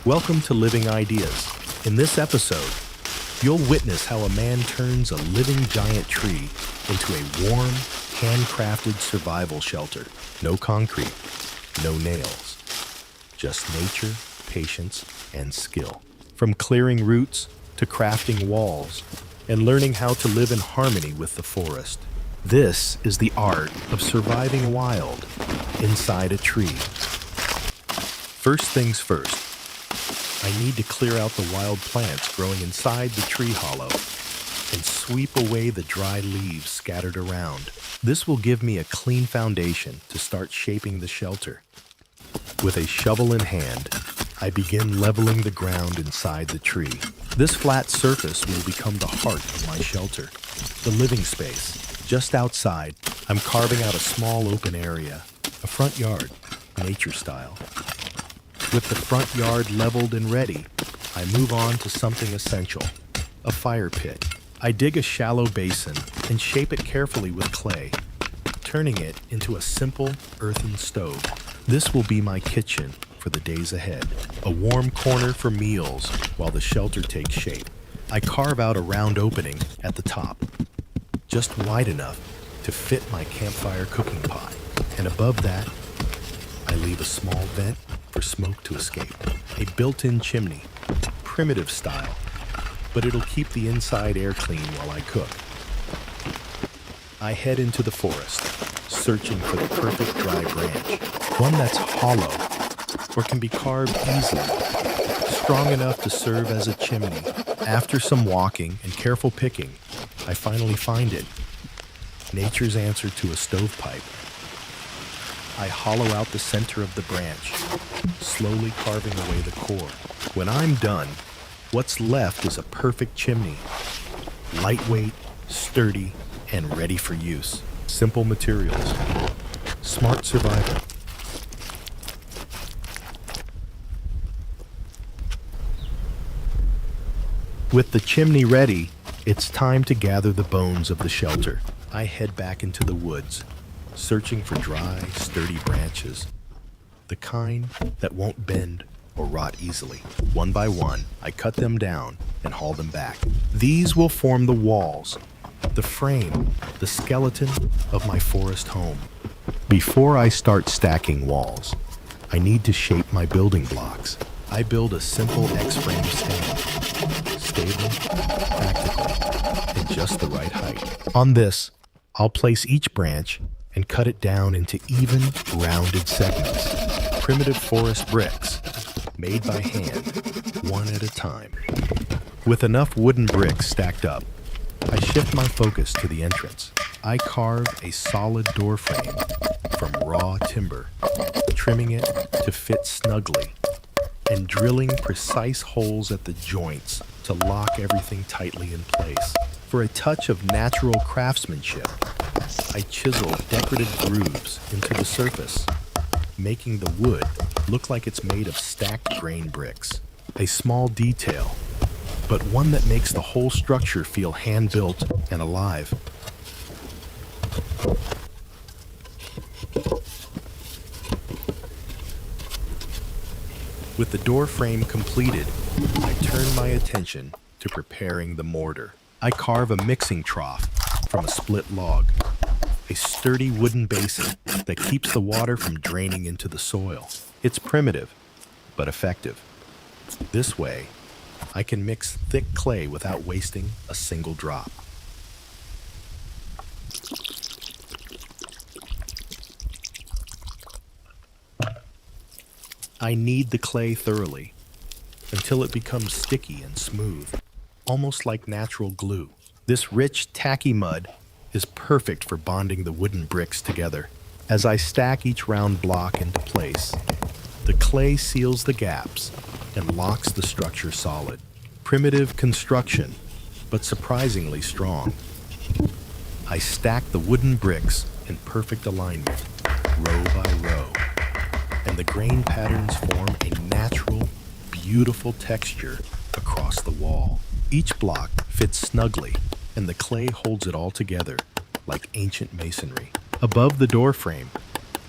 Welcome to Living Ideas. In this episode, you'll witness how a man turns a living giant tree into a warm, handcrafted survival shelter. No concrete, no nails, just nature, patience, and skill. From clearing roots to crafting walls and learning how to live in harmony with the forest. This is the art of surviving wild inside a tree. First things first, I need to clear out the wild plants growing inside the tree hollow and sweep away the dry leaves scattered around. This will give me a clean foundation to start shaping the shelter. With a shovel in hand, I begin leveling the ground inside the tree. This flat surface will become the heart of my shelter, the living space. Just outside, I'm carving out a small open area, a front yard, nature style. With the front yard leveled and ready, I move on to something essential, a fire pit. I dig a shallow basin and shape it carefully with clay, turning it into a simple earthen stove. This will be my kitchen for the days ahead, a warm corner for meals while the shelter takes shape. I carve out a round opening at the top, just wide enough to fit my campfire cooking pot, and above that, I leave a small vent for smoke to escape. A built-in chimney, primitive style, but it'll keep the inside air clean while I cook. I head into the forest, searching for the perfect dry branch, one that's hollow or can be carved easily, strong enough to serve as a chimney. After some walking and careful picking, I finally find it. Nature's answer to a stovepipe. I hollow out the center of the branch, slowly carving away the core. When I'm done, what's left is a perfect chimney. Lightweight, sturdy, and ready for use. Simple materials. Smart survival. With the chimney ready, it's time to gather the bones of the shelter. I head back into the woods, searching for dry, sturdy branches, the kind that won't bend or rot easily. One by one, I cut them down and haul them back. These will form the walls, the frame, the skeleton of my forest home. Before I start stacking walls, I need to shape my building blocks. I build a simple X-frame stand, stable, practical, and just the right height. On this, I'll place each branch and cut it down into even, rounded segments. Primitive forest bricks, made by hand, one at a time. With enough wooden bricks stacked up, I shift my focus to the entrance. I carve a solid door frame from raw timber, trimming it to fit snugly, and drilling precise holes at the joints to lock everything tightly in place. For a touch of natural craftsmanship, I chisel decorative grooves into the surface, making the wood look like it's made of stacked grain bricks. A small detail, but one that makes the whole structure feel hand-built and alive. With the door frame completed, I turn my attention to preparing the mortar. I carve a mixing trough from a split log, a sturdy wooden basin that keeps the water from draining into the soil. It's primitive, but effective. This way, I can mix thick clay without wasting a single drop. I knead the clay thoroughly until it becomes sticky and smooth, almost like natural glue. This rich, tacky mud is perfect for bonding the wooden bricks together. As I stack each round block into place, the clay seals the gaps and locks the structure solid. Primitive construction, but surprisingly strong. I stack the wooden bricks in perfect alignment, row by row, and the grain patterns form a natural, beautiful texture across the wall. Each block fits snugly, and the clay holds it all together like ancient masonry. Above the door frame,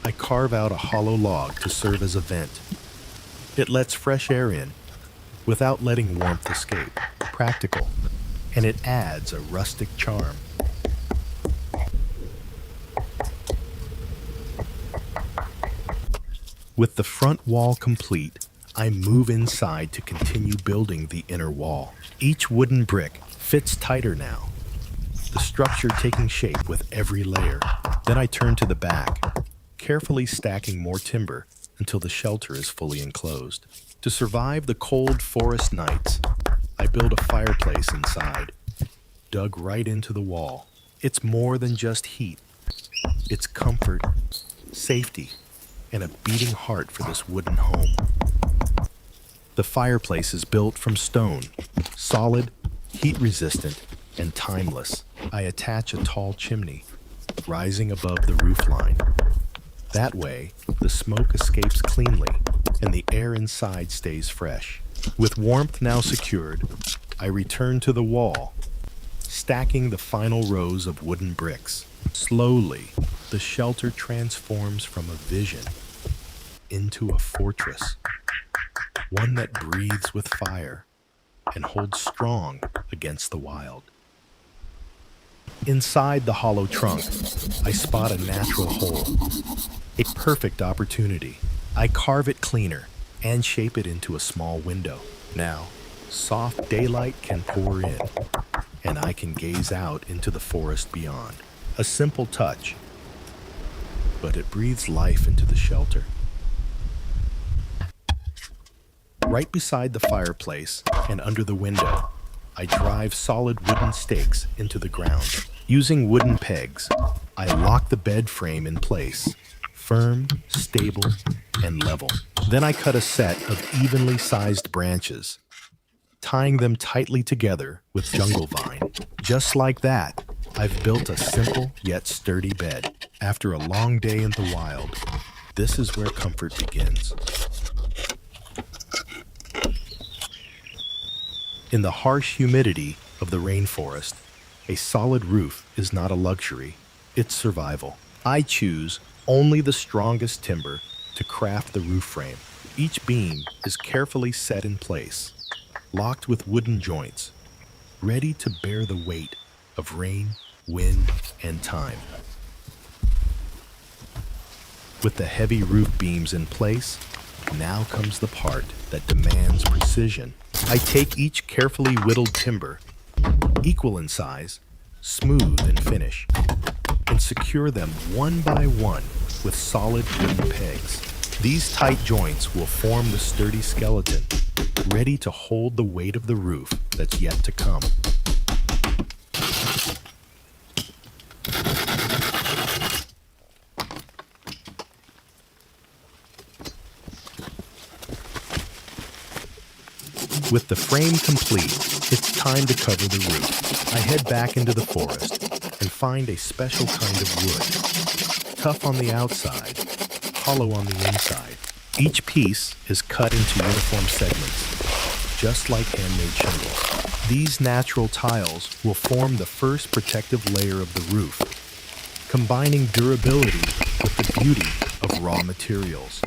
I carve out a hollow log to serve as a vent. It lets fresh air in without letting warmth escape. Practical, and it adds a rustic charm. With the front wall complete, I move inside to continue building the inner wall. Each wooden brick fits tighter now, the structure taking shape with every layer. Then I turn to the back, carefully stacking more timber until the shelter is fully enclosed. To survive the cold forest nights, I build a fireplace inside, dug right into the wall. It's more than just heat. It's comfort, safety, and a beating heart for this wooden home. The fireplace is built from stone, solid, heat-resistant, and timeless. I attach a tall chimney, rising above the roofline. That way, the smoke escapes cleanly, and the air inside stays fresh. With warmth now secured, I return to the wall, stacking the final rows of wooden bricks. Slowly, the shelter transforms from a vision into a fortress, one that breathes with fire and holds strong against the wild. Inside the hollow trunk, I spot a natural hole, a perfect opportunity. I carve it cleaner and shape it into a small window. Now, soft daylight can pour in, and I can gaze out into the forest beyond. A simple touch, but it breathes life into the shelter. Right beside the fireplace and under the window, I drive solid wooden stakes into the ground. Using wooden pegs, I lock the bed frame in place, firm, stable, and level. Then I cut a set of evenly sized branches, tying them tightly together with jungle vine. Just like that, I've built a simple yet sturdy bed. After a long day in the wild, this is where comfort begins. In the harsh humidity of the rainforest, a solid roof is not a luxury, it's survival. I choose only the strongest timber to craft the roof frame. Each beam is carefully set in place, locked with wooden joints, ready to bear the weight of rain, wind, and time. With the heavy roof beams in place, now comes the part that demands precision. I take each carefully whittled timber, equal in size, smooth in finish, and secure them one by one with solid wooden pegs. These tight joints will form the sturdy skeleton, ready to hold the weight of the roof that's yet to come. With the frame complete, it's time to cover the roof. I head back into the forest and find a special kind of wood. Tough on the outside, hollow on the inside. Each piece is cut into uniform segments, just like handmade shingles. These natural tiles will form the first protective layer of the roof, combining durability with the beauty of raw materials.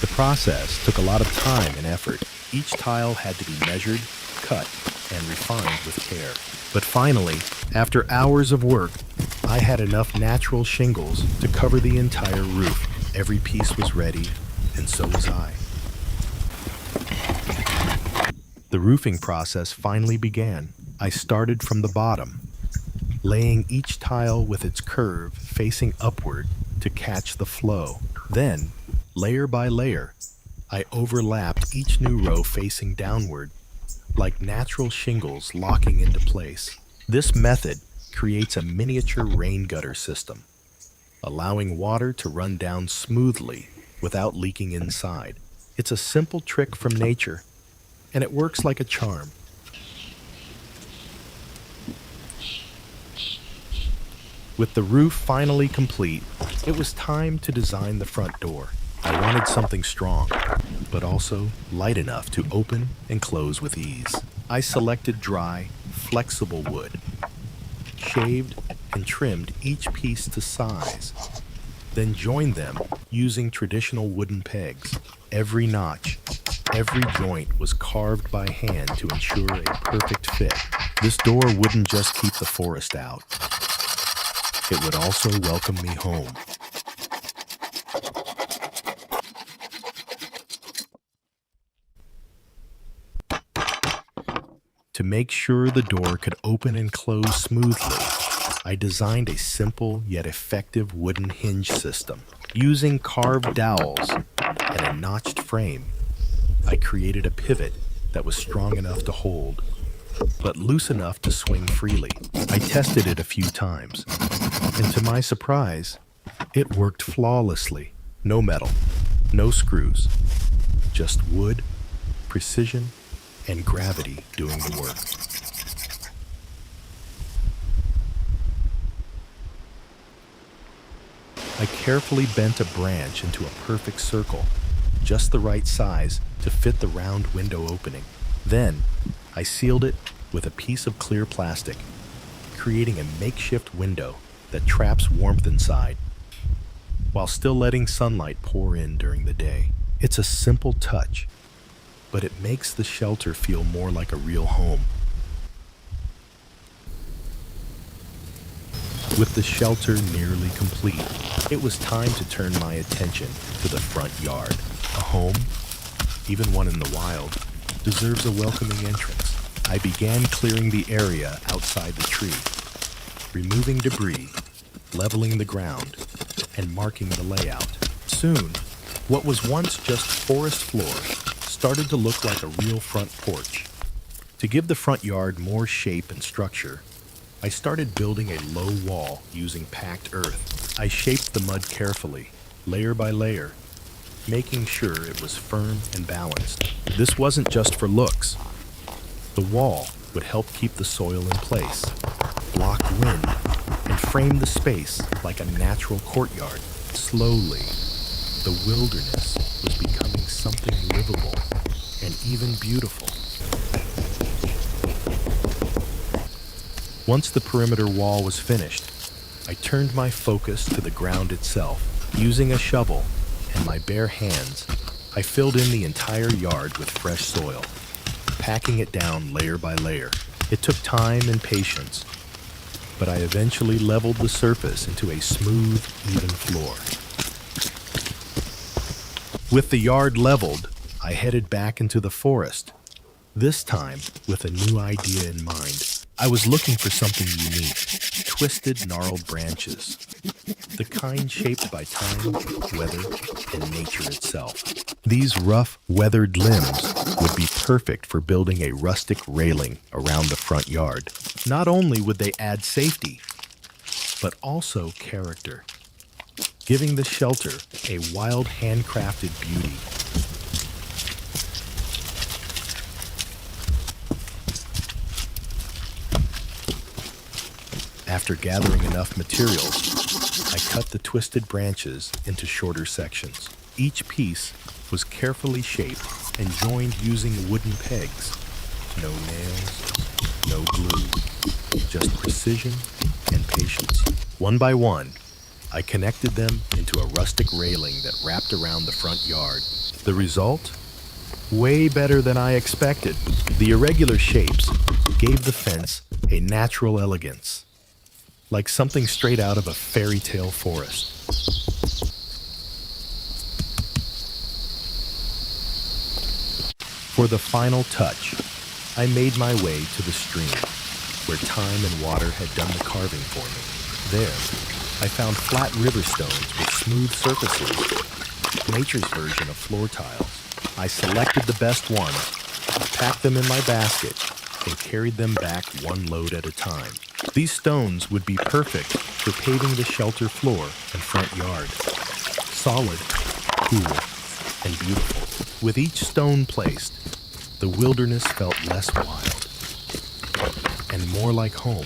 The process took a lot of time and effort. Each tile had to be measured, cut, and refined with care. But finally, after hours of work, I had enough natural shingles to cover the entire roof. Every piece was ready, and so was I. The roofing process finally began. I started from the bottom, laying each tile with its curve facing upward to catch the flow. Then, layer by layer, I overlapped each new row facing downward, like natural shingles locking into place. This method creates a miniature rain gutter system, allowing water to run down smoothly without leaking inside. It's a simple trick from nature, and it works like a charm. With the roof finally complete, it was time to design the front door. I wanted something strong, but also light enough to open and close with ease. I selected dry, flexible wood, shaved and trimmed each piece to size, then joined them using traditional wooden pegs. Every notch, every joint was carved by hand to ensure a perfect fit. This door wouldn't just keep the forest out. It would also welcome me home. To make sure the door could open and close smoothly, I designed a simple yet effective wooden hinge system. Using carved dowels and a notched frame, I created a pivot that was strong enough to hold, but loose enough to swing freely. I tested it a few times, and to my surprise, it worked flawlessly. No metal, no screws, just wood, precision, and gravity doing the work. I carefully bent a branch into a perfect circle, just the right size to fit the round window opening. Then, I sealed it with a piece of clear plastic, creating a makeshift window that traps warmth inside, while still letting sunlight pour in during the day. It's a simple touch, but it makes the shelter feel more like a real home. With the shelter nearly complete, it was time to turn my attention to the front yard. A home, even one in the wild, deserves a welcoming entrance. I began clearing the area outside the tree, removing debris, leveling the ground, and marking the layout. Soon, what was once just forest floor started to look like a real front porch. To give the front yard more shape and structure, I started building a low wall using packed earth. I shaped the mud carefully, layer by layer, making sure it was firm and balanced. This wasn't just for looks. The wall would help keep the soil in place, block wind, and frame the space like a natural courtyard. Slowly, the wilderness was becoming something livable and even beautiful. Once the perimeter wall was finished, I turned my focus to the ground itself. Using a shovel and my bare hands, I filled in the entire yard with fresh soil, packing it down layer by layer. It took time and patience, but I eventually leveled the surface into a smooth, even floor. With the yard leveled, I headed back into the forest, this time with a new idea in mind. I was looking for something unique, twisted, gnarled branches, the kind shaped by time, weather, and nature itself. These rough, weathered limbs would be perfect for building a rustic railing around the front yard. Not only would they add safety, but also character, giving the shelter a wild, handcrafted beauty. After gathering enough materials, I cut the twisted branches into shorter sections. Each piece was carefully shaped and joined using wooden pegs. No nails, no glue, just precision and patience. One by one, I connected them into a rustic railing that wrapped around the front yard. The result? Way better than I expected. The irregular shapes gave the fence a natural elegance, like something straight out of a fairy tale forest. For the final touch, I made my way to the stream, where time and water had done the carving for me. There, I found flat river stones with smooth surfaces, nature's version of floor tiles. I selected the best ones, packed them in my basket, and carried them back one load at a time. These stones would be perfect for paving the shelter floor and front yard. Solid, cool, and beautiful. With each stone placed, the wilderness felt less wild and more like home.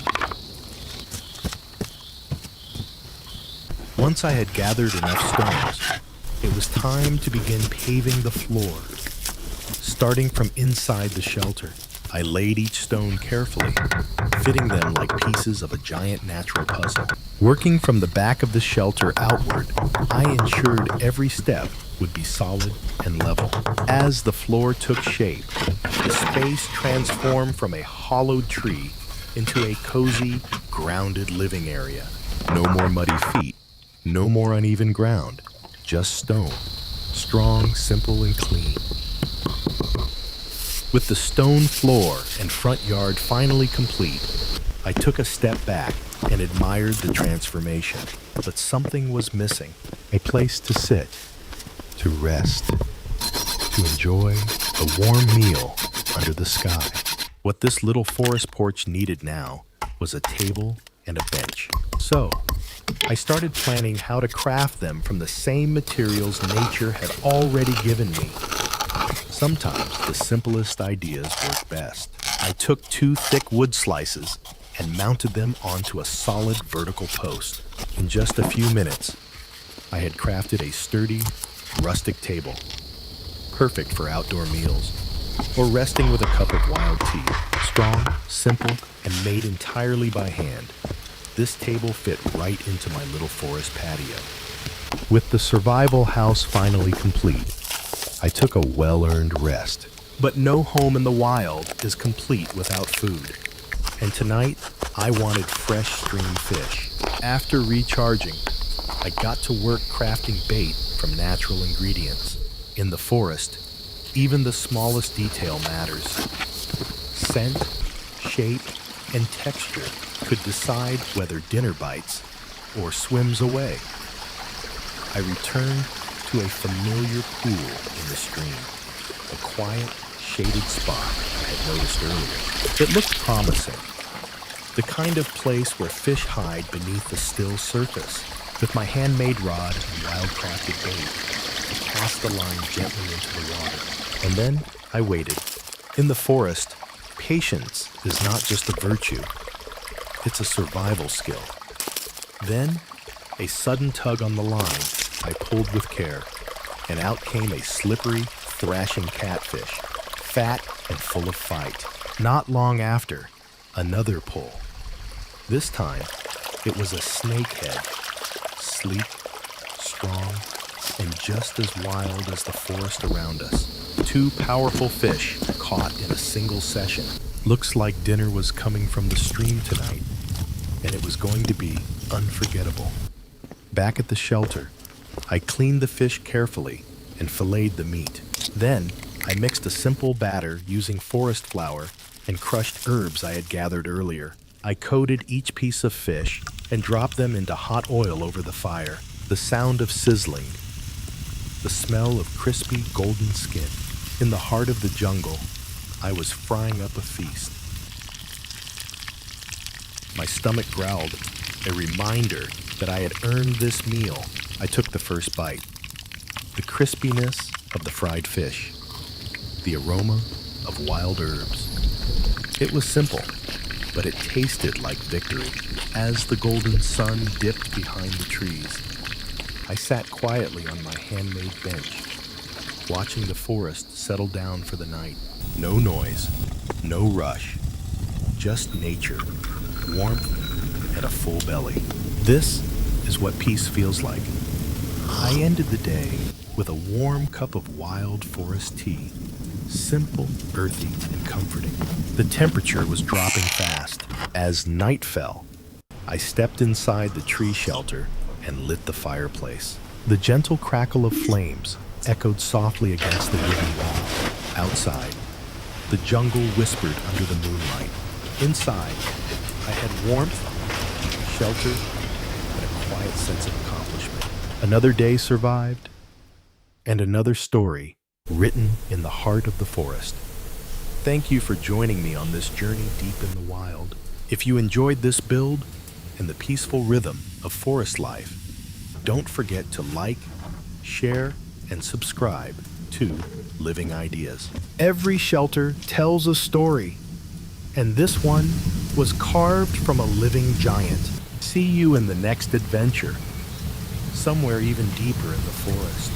Once I had gathered enough stones, it was time to begin paving the floor. Starting from inside the shelter, I laid each stone carefully, fitting them like pieces of a giant natural puzzle. Working from the back of the shelter outward, I ensured every step would be solid and level. As the floor took shape, the space transformed from a hollowed tree into a cozy, grounded living area. No more muddy feet, no more uneven ground, just stone. Strong, simple, and clean. With the stone floor and front yard finally complete, I took a step back and admired the transformation. But something was missing. A place to sit, to rest, to enjoy a warm meal under the sky. What this little forest porch needed now was a table and a bench. So, I started planning how to craft them from the same materials nature had already given me. Sometimes the simplest ideas work best. I took 2 thick wood slices and mounted them onto a solid vertical post. In just a few minutes, I had crafted a sturdy, rustic table, perfect for outdoor meals or resting with a cup of wild tea. Strong, simple, and made entirely by hand, this table fit right into my little forest patio. With the survival house finally complete, I took a well-earned rest. But no home in the wild is complete without food. And tonight, I wanted fresh stream fish. After recharging, I got to work crafting bait from natural ingredients. In the forest, even the smallest detail matters. Scent, shape, and texture could decide whether dinner bites or swims away. I returned to a familiar pool in the stream, a quiet, shaded spot I had noticed earlier. It looked promising, the kind of place where fish hide beneath the still surface. With my handmade rod and wild-crafted bait, I cast the line gently into the water. And then I waited. In the forest, patience is not just a virtue, it's a survival skill. Then, a sudden tug on the line I pulled with care, and out came a slippery, thrashing catfish, fat and full of fight. Not long after, another pull. This time, it was a snakehead, sleek, strong, and just as wild as the forest around us. 2 powerful fish caught in a single session. Looks like dinner was coming from the stream tonight, and it was going to be unforgettable. Back at the shelter, I cleaned the fish carefully and filleted the meat. Then, I mixed a simple batter using forest flour and crushed herbs I had gathered earlier. I coated each piece of fish and dropped them into hot oil over the fire. The sound of sizzling, the smell of crispy golden skin. In the heart of the jungle, I was frying up a feast. My stomach growled, a reminder that I had earned this meal. I took the first bite. The crispiness of the fried fish, the aroma of wild herbs. It was simple, but it tasted like victory. As the golden sun dipped behind the trees, I sat quietly on my handmade bench, watching the forest settle down for the night. No noise, no rush, just nature, warmth, and a full belly. This is what peace feels like. I ended the day with a warm cup of wild forest tea, simple, earthy, and comforting. The temperature was dropping fast. As night fell, I stepped inside the tree shelter and lit the fireplace. The gentle crackle of flames echoed softly against the wooden wall. Outside, the jungle whispered under the moonlight. Inside, I had warmth, shelter, and a quiet sense of accomplishment. Another day survived, and another story written in the heart of the forest. Thank you for joining me on this journey deep in the wild. If you enjoyed this build and the peaceful rhythm of forest life, don't forget to like, share, and subscribe to Living Ideas. Every shelter tells a story, and this one was carved from a living giant. See you in the next adventure, somewhere even deeper in the forest.